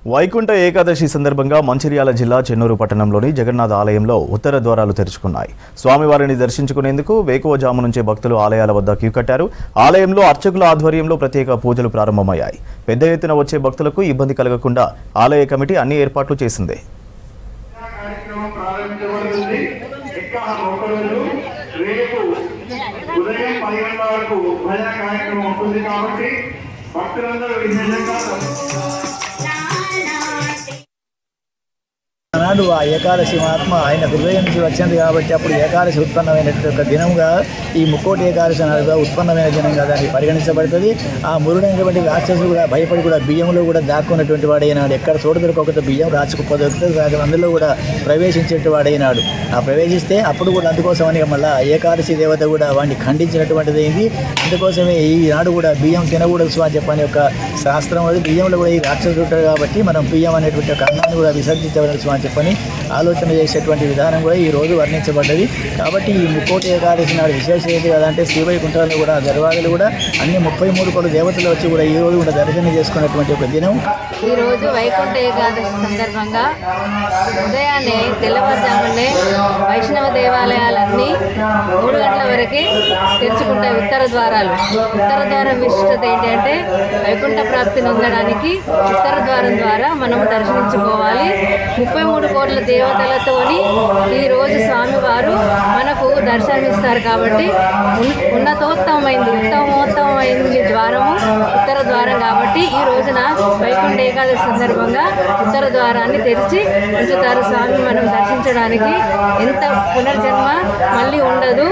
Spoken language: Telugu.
వైకుంఠ ఏకాదశి సందర్భంగా మంచిర్యాల జిల్లా చెన్నూరు పట్టణంలోని జగన్నాథ ఆలయంలో ఉత్తర ద్వారాలు తెరుచుకున్నాయి. స్వామివారిని దర్శించుకునేందుకు వేకువజాము నుంచే భక్తులు ఆలయాల వద్ద క్యూ కట్టారు. ఆలయంలో అర్చకుల ఆధ్వర్యంలో ప్రత్యేక పూజలు ప్రారంభమయ్యాయి. పెద్ద ఎత్తున వచ్చే భక్తులకు ఇబ్బంది కలగకుండా ఆలయ కమిటీ అన్ని ఏర్పాట్లు చేసింది. ఆనాడు ఆ ఏకాదశి మహాత్మ ఆయన హృదయం నుంచి వచ్చింది కాబట్టి అప్పుడు ఏకాదశి ఉత్పన్నమైనటువంటి దినంగా ఈ ముక్కోటి ఏకాదశి నాడుగా ఉత్పన్నమైన దినంగా దానికి పరిగణించబడుతుంది. ఆ మురుడైనటువంటి రాక్షసులు కూడా భయపడి కూడా బియ్యంలో కూడా దాక్కున్నటువంటి వాడైనాడు. ఎక్కడ చోటు దొరకకపోతే బియ్యం రాచుకుపోదొరుకుతుంది, అందులో కూడా ప్రవేశించేటువంటి వాడైనాడు. ఆ ప్రవేశిస్తే అప్పుడు కూడా అందుకోసమని మళ్ళీ ఏకాదశి దేవత కూడా వాడిని ఖండించినటువంటిది అయింది. అందుకోసమే ఈనాడు కూడా బియ్యం తినకూడదు అని చెప్పని ఒక శాస్త్రం అది. బియ్యంలో కూడా ఈ రాక్షసులు ఉంటారు కాబట్టి మనం బియ్యం అనేటువంటి ఒక అన్నాన్ని కూడా విసర్జించవలసి అని చెప్పని ఆలోచన చేసేటువంటి విధానం కూడా ఈ రోజు వర్ణించబడ్డది. కాబట్టి ఈ ముక్కోటి ఏకాదశి నాడు విశేషం ఏంటి కదంటే శ్రీవైకుంఠంలో కూడా దర్వాజలు కూడా అన్ని 33 కోట్ల దేవతలు వచ్చి కూడా ఈ రోజు కూడా దర్శనం చేసుకున్నటువంటి ఒక దినం. ఈ రోజు వైకుంఠ ఏకాదశి సందర్భంగా ఉదయాన్నే తెల్లవారుజామునే వైష్ణవ దేవాలయాలన్నీ 3 గంటల వరకే తెరుచుకుంటాయి ఉత్తర ద్వారాలు. ఉత్తర ద్వారం విశిష్టత ఏంటంటే వైకుంఠ ప్రాప్తిని పొందడానికి ఉత్తర ద్వారం ద్వారా మనం దర్శించుకోవాలి. 33 కోట్ల దేవతలతోని ఈరోజు స్వామివారు మనకు దర్శనమిస్తారు కాబట్టి ఉత్తమోత్తమైంది ద్వారము ఉత్తర ద్వారం కాబట్టి ఈ రోజున వైకుంఠ ఏకాదశి సందర్భంగా ఉత్తర ద్వారాన్ని తెరిచి ఉంచుతారు. స్వామి మనం దర్శించడానికి ఎంత పునర్జన్మ మళ్ళీ ఉండదు.